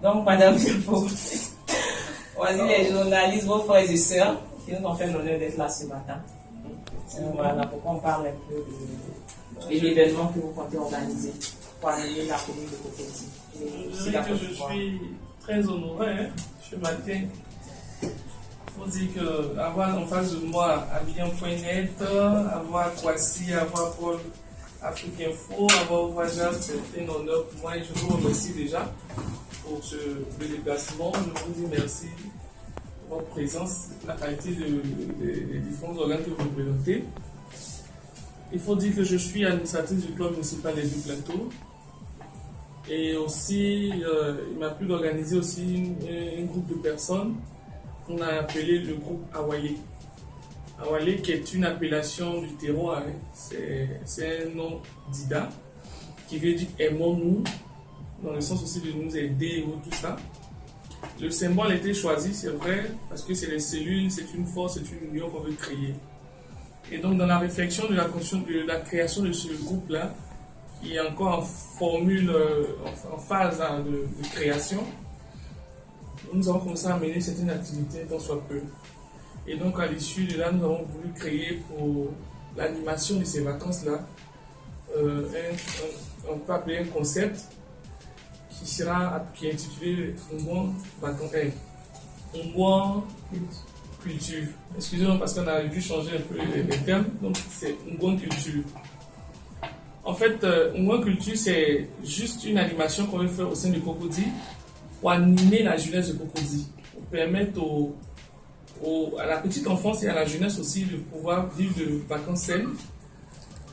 Donc, Madame Dupont, voici les journalistes, vos frères et sœurs, qui nous ont fait l'honneur d'être là ce matin. Voilà pourquoi on parle un peu de l'événement que vous comptez organiser pour animer la commune de Cocody. Je dirais que je suis très honoré ce matin. Il faut dire qu'avoir en face de moi Abidjan.net, avoir Kwasi, avoir Paul Afrique Info, avoir Ouaja, c'est un honneur pour moi et je vous remercie déjà pour le déplacement. Je vous dis merci pour votre présence, la qualité des différents organes que vous représentez. Il faut dire que je suis administratrice du club municipal des deux plateaux. Et aussi, il m'a plu d'organiser aussi un groupe de personnes qu'on a appelé le groupe Awalé. Awalé qui est une appellation du terroir, hein. C'est un nom d'Ida qui veut dire aimons-nous, dans le sens aussi de nous aider ou tout ça. Le symbole a été choisi, c'est vrai, parce que c'est les cellules, c'est une force, c'est une union qu'on veut créer. Et donc dans la réflexion de la création de ce groupe-là, qui est encore en formule, en phase de création, nous avons commencé à mener certaines activités tant soit peu. Et donc à l'issue de là, nous avons voulu créer pour l'animation de ces vacances-là, on peut appeler un concept qui est intitulé Ngouan Culture. Excusez-moi parce qu'on a dû changer un peu les termes, donc c'est Ngouan Culture. En fait, Ngouan Culture, c'est juste une animation qu'on veut faire au sein de Cocody pour animer la jeunesse de Cocody, pour permettre à la petite enfance et à la jeunesse aussi de pouvoir vivre de vacances saines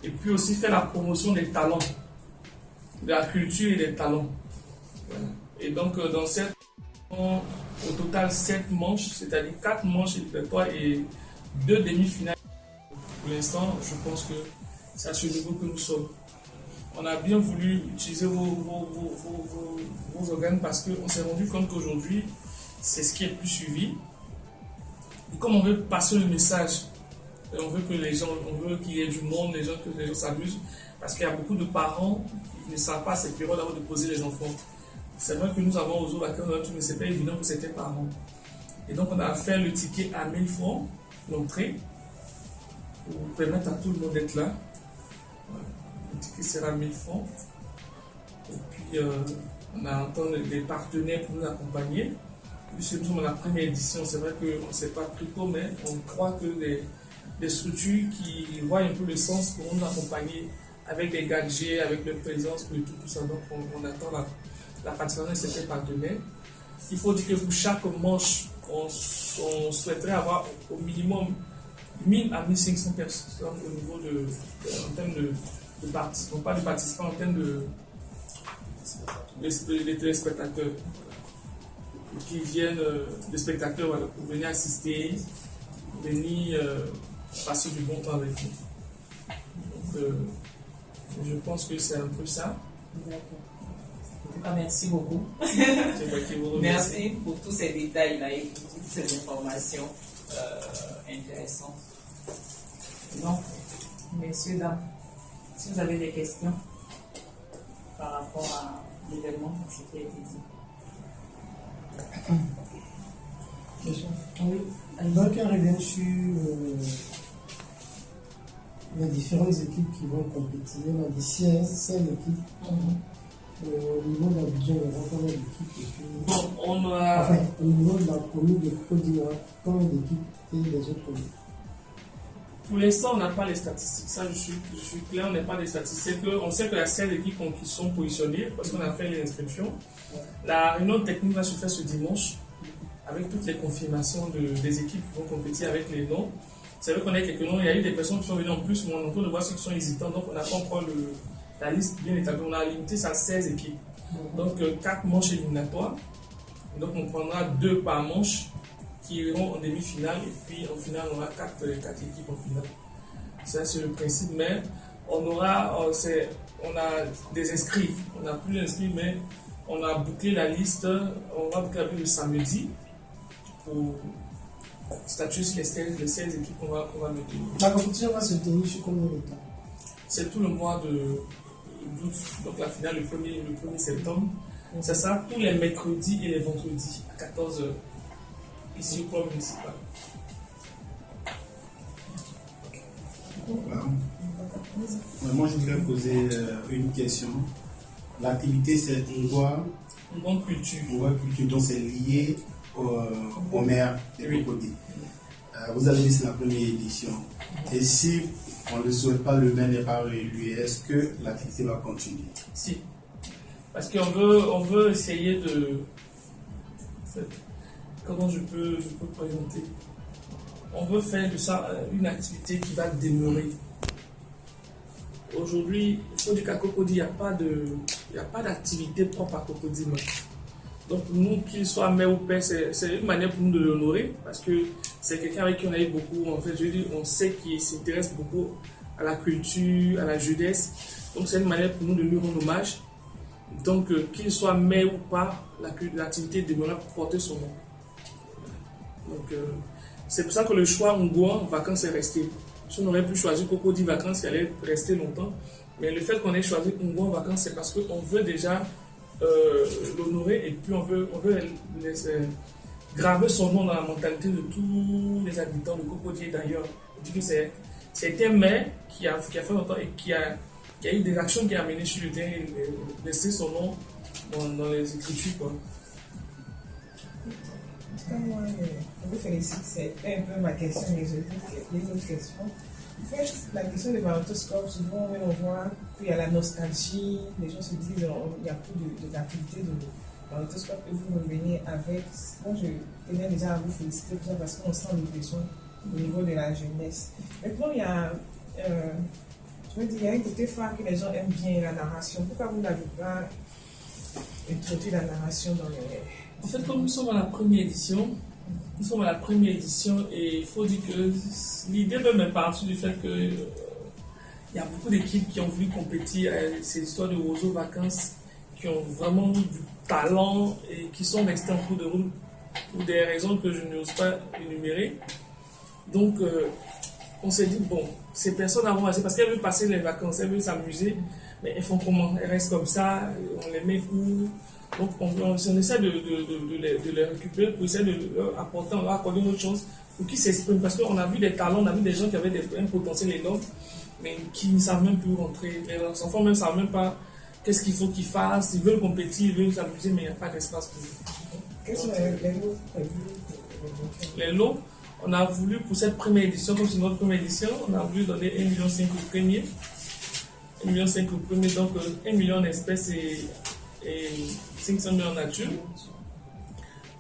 et puis aussi faire la promotion des talents, de la culture et des talents. Voilà. Et donc, dans cette, au total 7 manches, c'est-à-dire 4 manches et 2 demi-finales. Pour l'instant, je pense que c'est à ce niveau que nous sommes. On a bien voulu utiliser vos organes parce qu'on s'est rendu compte qu'aujourd'hui, c'est ce qui est le plus suivi. Et comme on veut passer le message, on veut que les gens, on veut qu'il y ait du monde, que les gens s'amusent, parce qu'il y a beaucoup de parents qui ne savent pas cette période avant de poser les enfants. C'est vrai que nous avons aux vacances, mais ce n'est pas évident pour certains parents. Et donc on a fait le ticket à 1000 francs, l'entrée, pour permettre à tout le monde d'être là. Voilà. Le ticket sera 1000 francs. Et puis on a entendu des partenaires pour nous accompagner. Puisque nous sommes dans la première édition, c'est vrai qu'on ne s'est pas pris tôt, mais on croit que des structures qui voient un peu le sens pour nous accompagner avec des gadgets, avec leur présence, pour tout ça. Donc on attend la participation de certains partenaires. Il faut dire que pour chaque manche, on souhaiterait avoir au minimum 1000 à 1500 personnes au niveau en termes de participants, pas de participants, en termes de téléspectateurs. Qui viennent, des spectateurs, voilà, pour venir assister, venir passer du bon temps avec nous. Donc, je pense que c'est un peu ça. D'accord. En tout cas, merci beaucoup. C'est moi qui vous remercie. Merci pour tous ces détails-là et pour toutes ces informations intéressantes. Donc, messieurs, dames, si vous avez des questions par rapport à l'événement, ce qui a été dit. Oui. Donc, on revient sur les différentes équipes qui vont compétir. On a dit 16 équipes. Au niveau d'Abidjan, il y aura combien d'équipes? Enfin, au niveau de la commune de Cocody, il y aura combien d'équipes et les autres communes? Pour l'instant, on n'a pas les statistiques. Ça, je suis clair, on n'a pas les statistiques. On sait qu'il y a 16 équipes qui sont positionnées parce qu'on a fait les inscriptions. La réunion technique va se faire ce dimanche avec toutes les confirmations des équipes qui vont compétir avec les noms. C'est vrai qu'on a quelques noms. Il y a eu des personnes qui sont venues en plus, mais on est en train de voir ceux qui sont hésitants. Donc, on n'a pas encore la liste bien établie. On a limité ça à 16 équipes. Donc, 4 manches éliminatoires. Donc, on prendra 2 par manche qui iront en demi-finale et puis en finale on aura 4 équipes en finale. Ça c'est le principe, mais on a des inscrits, on n'a plus d'inscrits, mais on a bouclé la liste, on va boucler le samedi pour statuer sur les 16 équipes qu'on va mettre. La compétition va se tenir sur combien de temps? C'est tout le mois d'août, donc la finale le 1er septembre. Ça sera tous les mercredis et les vendredis à 14 h ici au club municipal. Voilà. Moi, je voudrais poser une question. L'activité, c'est Une grande culture. Donc c'est lié au maire de Cocody. Vous avez dit que c'est la première édition. Et si on ne le souhaite pas, le maire n'est pas réélu, est-ce que l'activité va continuer? Si. Parce qu'on veut essayer de... En fait, comment je peux présenter? On veut faire de ça une activité qui va demeurer. Aujourd'hui, il faut dire qu'à Cocody, il n'y a pas d'activité propre à Cocody. Donc, nous, qu'il soit maire ou père, c'est une manière pour nous de l'honorer parce que c'est quelqu'un avec qui on a eu beaucoup. En fait, je veux dire, on sait qu'il s'intéresse beaucoup à la culture, à la jeunesse. Donc, c'est une manière pour nous de lui rendre hommage. Donc, qu'il soit maire ou pas, l'activité demeurera pour porter son nom. Donc, c'est pour ça que le choix Ngouan vacances est resté. Si on aurait pu choisir Cocody vacances, qui allait rester longtemps. Mais le fait qu'on ait choisi Ngouan vacances, c'est parce qu'on veut déjà l'honorer et puis on veut graver son nom dans la mentalité de tous les habitants de Cocody d'ailleurs. Je dis que c'est un maire qui a fait longtemps et qui a eu des actions qui a mené sur le terrain et laissé son nom dans les écritures, quoi. En tout cas, moi, je vous félicite. C'est un peu ma question, mais je vais une autre question. En fait, la question des Valentoscope, souvent, on voit qu'il y a la nostalgie, les gens se disent il n'y a plus d'activité de Valentoscope et vous revenez avec. Moi, je tenais déjà à vous féliciter pour ça parce qu'on sent les besoins au niveau de la jeunesse. Maintenant, il y a, je veux dire, il y a un côté phare que les gens aiment bien, la narration. Pourquoi vous n'avez pas introduit la narration dans les... En fait, comme nous sommes à la première édition, et il faut dire que l'idée même est partie du fait qu'il y a beaucoup d'équipes qui ont voulu compétir à ces histoires de Roseau Vacances, qui ont vraiment du talent et qui sont restés en cours de route pour des raisons que je n'ose pas énumérer. Donc, on s'est dit, bon, ces personnes vont rester parce qu'elles veulent passer les vacances, elles veulent s'amuser, mais elles font comment? Elles restent comme ça, on les met où? Donc, on essaie de les récupérer pour essayer de leur apporter, on leur accorder une autre chose pour qu'ils s'expriment. Parce qu'on a vu des talents, on a vu des gens qui avaient un potentiel énorme, mais qui ne savent même plus rentrer. Les enfants même ne savent même pas qu'est-ce qu'il faut qu'ils fassent. Ils veulent compétir, ils veulent s'amuser, mais il n'y a pas d'espace pour eux. Quels sont les lots prévus? Les lots, on a voulu, pour cette première édition, comme c'est notre première édition, on a voulu donner 1,5 million au premier. 1,5 million au premier, donc 1 million en espèces et 500 000 en nature.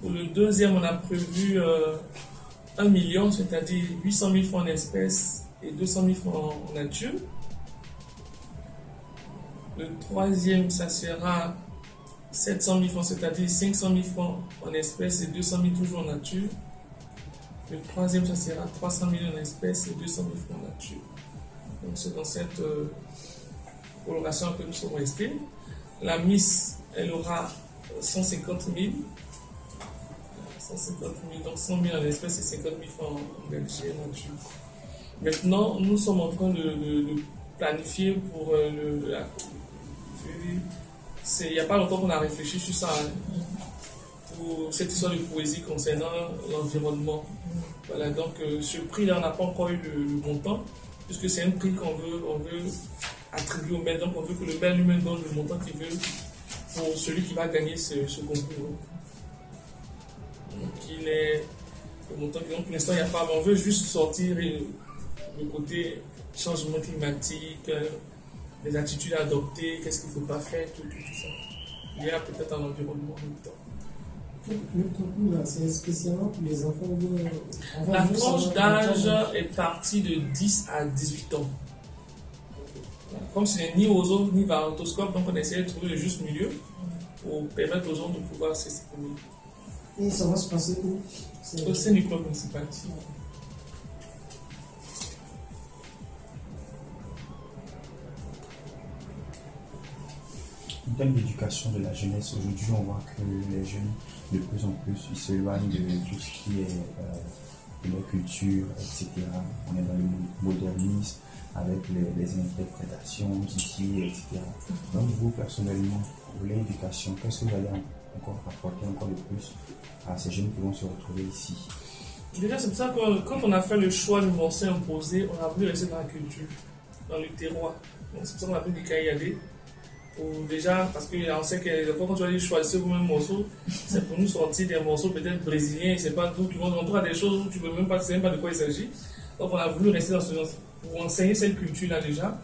Pour le deuxième, on a prévu 1 million, c'est-à-dire 800 000 francs en espèces et 200 000 francs en nature. Le troisième, ça sera 700 000 francs, c'est-à-dire 500 000 francs en espèces et 200 000 toujours en nature. Le troisième, ça sera 300 000 en espèces et 200 000 francs en nature. Donc c'est dans cette prolongation que nous sommes restés. La Miss, elle aura 150 000. 150 000, donc 100 000 en espèces et 50 000 francs en Belgique et nature. Maintenant, nous sommes en train de planifier pour il n'y a pas longtemps qu'on a réfléchi sur ça, pour cette histoire de poésie concernant l'environnement. Voilà, donc ce prix-là, on n'a pas encore eu le montant, puisque c'est un prix qu'on veut attribuer au maire, donc on veut que le maire lui-même donne le montant qu'il veut pour celui qui va gagner ce concours. Donc il est le montant qu'il pour l'instant il n'y a pas, mais on veut juste sortir le côté changement climatique, les attitudes à adopter, qu'est-ce qu'il ne faut pas faire, tout ça. Il y a peut-être un environnement en même temps. Le concours, là, c'est spécialement pour les enfants. La tranche d'âge est partie de 10 à 18 ans. Comme ce n'est ni Roseau ni Valentoscope, donc on essaie de trouver le juste milieu pour permettre aux gens de pouvoir s'exprimer. Et ça va se passer où? Au sein du club municipal. En termes d'éducation de la jeunesse, aujourd'hui, on voit que les jeunes, de plus en plus, ils s'éloignent de tout ce qui est de leur culture, etc. On est dans le modernisme, avec les interprétations d'outils, etc. Donc vous, personnellement, pour l'éducation, qu'est-ce que vous allez encore apporter encore de plus à ces jeunes qui vont se retrouver ici? Déjà, c'est pour ça que quand on a fait le choix du morceau imposé, on a voulu rester dans la culture, dans le terroir. Donc c'est pour ça qu'on a pris du Kayadé. Déjà, parce qu'on sait que des fois, quand tu vas choisir vous-même morceau, c'est pour nous sortir des morceaux peut-être brésiliens, c'est pas tout, qui vont rentrer à des choses où tu ne sais même pas de quoi il s'agit. Donc on a voulu rester dans ce genre pour enseigner cette culture-là déjà.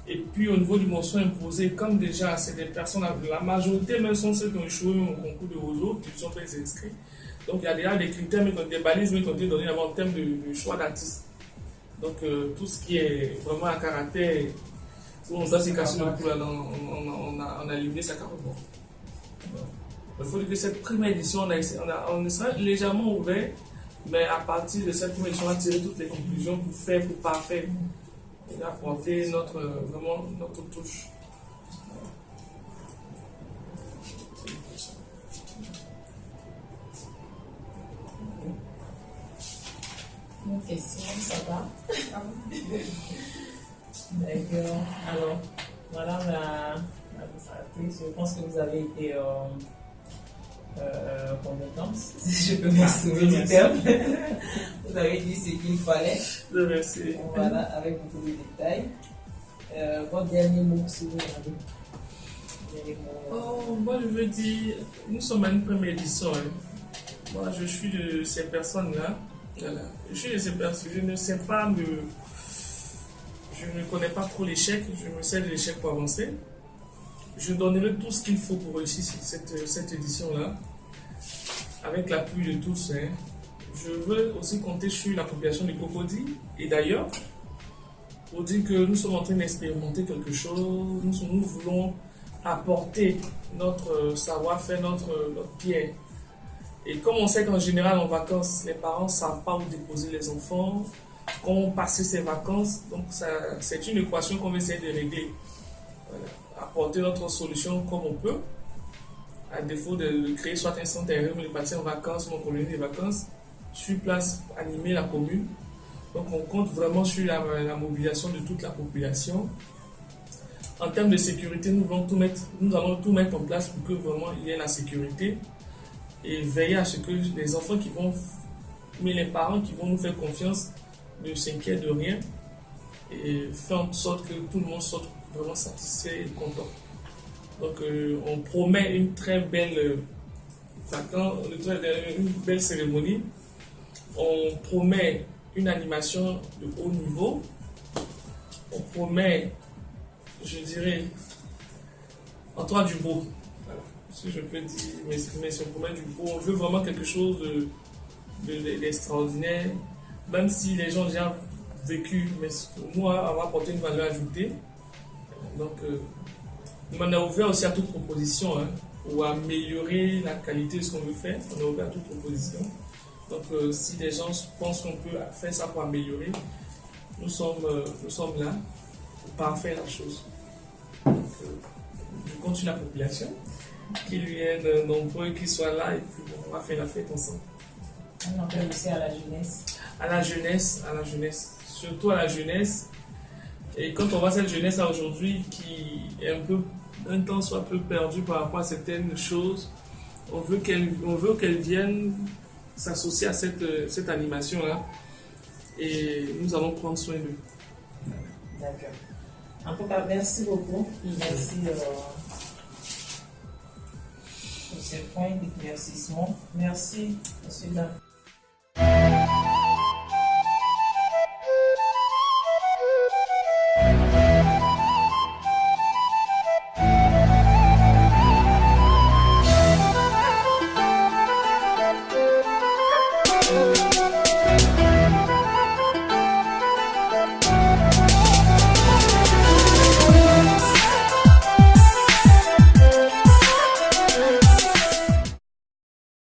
Et puis au niveau du morceau imposé, comme déjà c'est des personnes, la majorité même sont ceux qui ont échoué même au concours de Ozo, qui sont très inscrits. Donc il y a déjà des critères, des balises qui ont été données avant en termes de choix d'artistes. Donc tout ce qui est vraiment à caractère, où on doit se casser le cou, on a éliminé ça carrément. Il faut dire que cette première édition, on sera légèrement ouvert, mais à partir de cette première édition, on a tiré toutes les conclusions pour faire, pour parfaire, et apporter vraiment notre touche. Une question, ça va? D'accord. Alors, madame l'administratrice, je pense que vous avez été compétente, si je peux m'exprimer du terme. Vous avez dit ce qu'il fallait. Merci. Voilà, avec beaucoup de détails. Votre dernier mot, si vous avez. Moi, je veux dire, nous sommes à une première édition. Hein. Moi, je suis de ces personnes-là. Voilà. Je suis de ces personnes. Je ne sais pas je ne connais pas trop l'échec. Je me sers de l'échec pour avancer. Je donnerai tout ce qu'il faut pour réussir cette édition-là. Avec l'appui de tous. Hein. Je veux aussi compter sur la population de Cocody. Et d'ailleurs, pour dire que nous sommes en train d'expérimenter quelque chose. Nous voulons apporter notre savoir-faire, notre pierre. Et comme on sait qu'en général, en vacances, les parents ne savent pas où déposer les enfants, comment passer ses vacances, donc c'est une équation qu'on va essayer de régler. Voilà. Apporter notre solution comme on peut, à défaut de créer soit un centre aérien, de partir en vacances, ou en colonie de vacances, sur place, animer la commune. Donc on compte vraiment sur la mobilisation de toute la population. En termes de sécurité, nous allons tout mettre en place pour que vraiment il y ait la sécurité et veiller à ce que les enfants mais les parents qui vont nous faire confiance ne s'inquiètent de rien et faire en sorte que tout le monde sorte vraiment satisfait et content. Donc on promet une très belle cérémonie, on promet une animation de haut niveau, on promet, je dirais, en toi du beau. Voilà. Si je peux dire, m'exprimer sur le promet du beau, on veut vraiment quelque chose d'extraordinaire, même si les gens ont déjà vécu, mais pour moi, avoir apporté une valeur ajoutée. Donc, on est ouvert aussi à toute proposition, hein, pour améliorer la qualité de ce qu'on veut faire. On est ouvert à toute proposition. Donc, si les gens pensent qu'on peut faire ça pour améliorer, nous sommes là pour parfaire la chose. Donc, je compte sur la population, qu'ils viennent nombreux, qu'ils soient là, et puis on va faire la fête ensemble. On appelle aussi à la jeunesse. À la jeunesse, surtout à la jeunesse. Et quand on voit cette jeunesse aujourd'hui qui est un temps soit peu perdue par rapport à certaines choses, on veut qu'elle vienne s'associer à cette animation-là. Et nous allons prendre soin d'eux. D'accord. En tout cas, merci beaucoup. Merci pour ces points d'éclaircissement. Merci, monsieur Dam. Thank you.